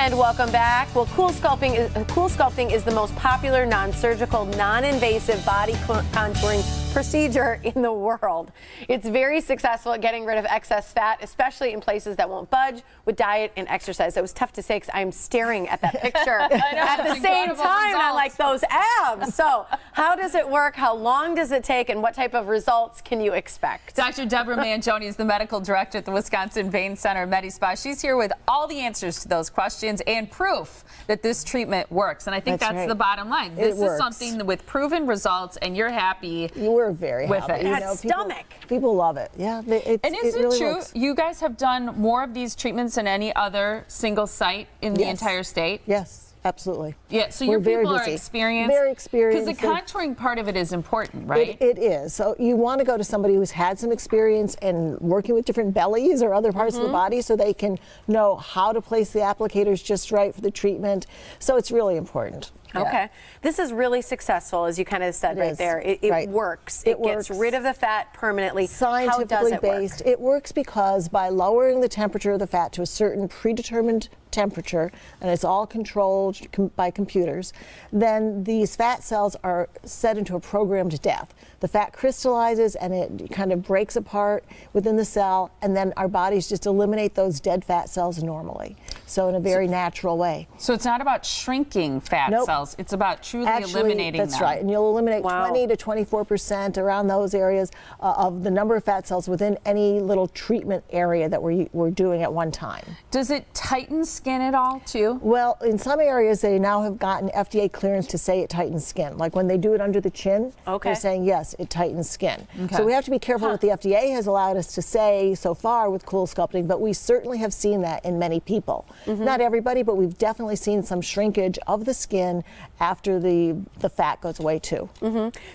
And welcome back. Well, CoolSculpting is the most popular non-surgical, non-invasive body contouring procedure in the world. It's very successful at getting rid of excess fat, especially in places that won't budge with diet and exercise. That was tough to say because I'm staring at that picture at the same time. I'm like, those abs. So how does it work? How long does it take? And what type of results can you expect? Dr. Deborah Manjoney is the medical director at the Wisconsin Vein Center MediSpa. She's here with all the answers to those questions and proof that this treatment works. And I think that's the bottom line. This is something with proven results, and you're happy. We're very with happy. it. That stomach. People love it. Yeah. And is it really true works. you guys have done more of these treatments than any other single site in the entire state? Yes, absolutely. Yeah, so We're your people very are busy. experienced? Very experienced. Because the contouring part of it is important, right? It is. So you want to go to somebody who's had some experience in working with different bellies or other parts of the body so they can know how to place the applicators just right for the treatment. So it's really important. Okay. This is really successful, as you kind of said right there. It works. It gets rid of the fat permanently. Scientifically based. It works because by lowering the temperature of the fat to a certain predetermined temperature, and it's all controlled by computers, then these fat cells are set into a programmed death. The fat crystallizes and it kind of breaks apart within the cell, and then our bodies just eliminate those dead fat cells normally. So in a very natural way. So it's not about shrinking fat cells, it's about truly eliminating them. That's right, and you'll eliminate 20 to 24% around those areas of the number of fat cells within any little treatment area that we're doing at one time. Does it tighten skin at all too? Well, in some areas they now have gotten FDA clearance to say it tightens skin. Like when they do it under the chin, they're saying yes, it tightens skin. So we have to be careful what the FDA has allowed us to say so far with CoolSculpting, but we certainly have seen that in many people. Not everybody, but we've definitely seen some shrinkage of the skin after the fat goes away too.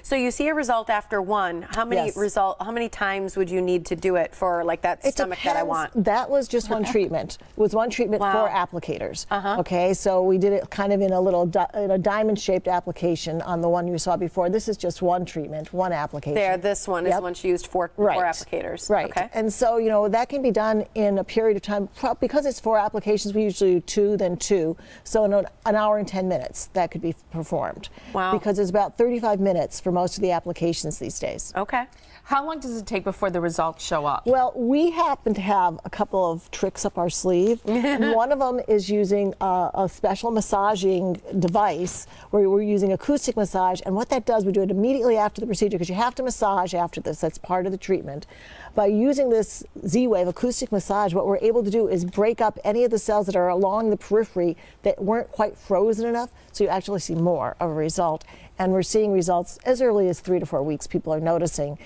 So you see a result after one. How many How many times would you need to do it for like that stomach that I want? That was just one treatment. It was one treatment for applicators. Okay, so we did it kind of in a little diamond-shaped application on the one you saw before. This is just one treatment, one application. There, this one is one she used for applicators. Right. Okay. And so, you know, that can be done in a period of time. Because it's 4 applications, we usually do 2, then 2. So in an hour and 10 minutes, that could be performed. Wow. Because it's about 35 minutes for most of the applications these days. Okay. How long does it take before the results show up? Well, we happen to have a couple of tricks up our sleeve. One of them is using a special massaging device where we're using acoustic massage, and what that does, we do it immediately after the procedure because you have to massage after this. That's part of the treatment. By using this Z-Wave acoustic massage, what we're able to do is break up any of the cells that are along the periphery that weren't quite frozen enough, so you actually see more of a result. And we're seeing results as early as 3 to 4 weeks, people are noticing.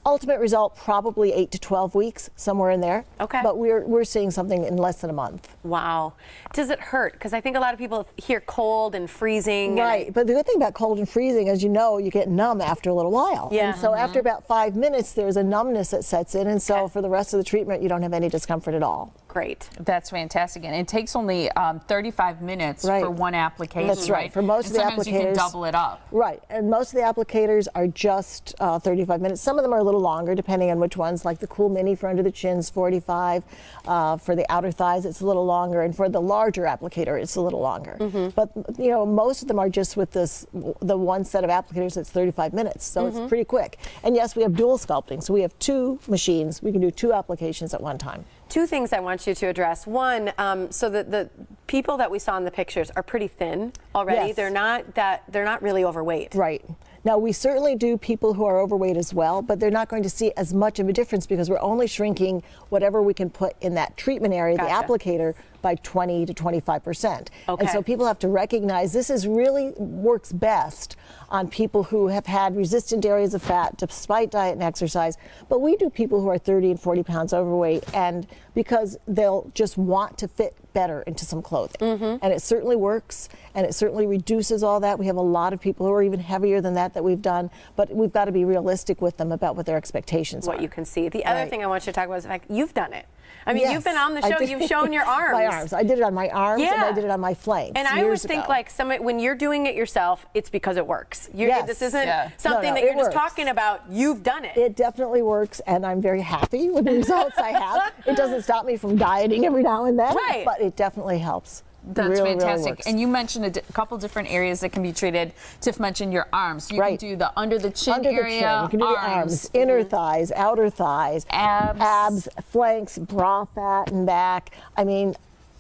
Ultimate result, probably 8 to 12 weeks, somewhere in there. Okay. But we're seeing something in less than a month. Wow. Does it hurt? Because I think a lot of people hear cold and freezing. Right, but the good thing about cold and freezing, as you know, you get numb after a little while. Yeah. And so after about 5 minutes, there's a numbness that sets in, and so for the rest of the treatment, you don't have any discomfort at all. Great. That's fantastic. And it takes only 35 minutes for one application. That's right. For most of the applicators. Sometimes you can double it up. Right. And most of the applicators are just 35 minutes. Some of them are a little longer, depending on which ones, like the Cool Mini for under the chins, 45. For the outer thighs, it's a little longer. And for the larger applicator, it's a little longer. But, you know, most of them are just with the one set of applicators that's 35 minutes. So it's pretty quick. And yes, we have dual sculpting. So we have 2 machines. We can do 2 applications at one time. 2 things I want you to address. One, so the people that we saw in the pictures are pretty thin already. Yes. They're not really overweight. Right. Now, we certainly do people who are overweight as well, but they're not going to see as much of a difference because we're only shrinking whatever we can put in that treatment area, the applicator, by 20 to 25%. And so people have to recognize this is really works best on people who have had resistant areas of fat despite diet and exercise. But we do people who are 30 and 40 pounds overweight, and because they'll just want to fit better into some clothing. And it certainly works, and it certainly reduces all that. We have a lot of people who are even heavier than that we've done, but we've got to be realistic with them about what their expectations are. What you can see. The other thing I want you to talk about is the fact you've done it. I mean, you've been on the show, you've shown your arms. My arms. I did it on my arms, and I did it on my flanks. And I always think, like, when you're doing it yourself, it's because it works. This isn't something that you're just talking about. You've done it. It definitely works, and I'm very happy with the results I have. It doesn't stop me from dieting every now and then, but it definitely helps. That's really, fantastic. Really works. And you mentioned a couple different areas that can be treated. Tiff mentioned your arms. You can do the under the chin area, You can do the arms, inner thighs, outer thighs, abs, flanks, bra fat and back. I mean,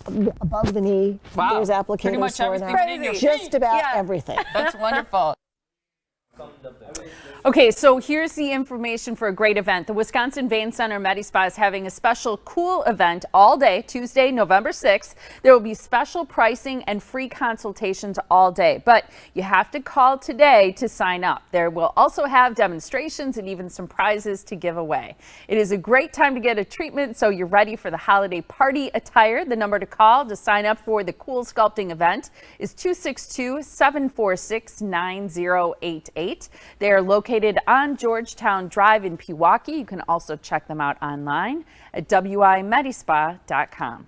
above the knee. Wow. There's applicators Pretty much for everything. that. In your Just about everything. That's wonderful. Okay, so here's the information for a great event. The Wisconsin Vein Center MediSpa is having a special cool event all day, Tuesday, November 6th. There will be special pricing and free consultations all day, but you have to call today to sign up. There will also have demonstrations and even some prizes to give away. It is a great time to get a treatment, so you're ready for the holiday party attire. The number to call to sign up for the CoolSculpting event is 262-746-9088. They are located on Georgetown Drive in Pewaukee. You can also check them out online at wimedispa.com.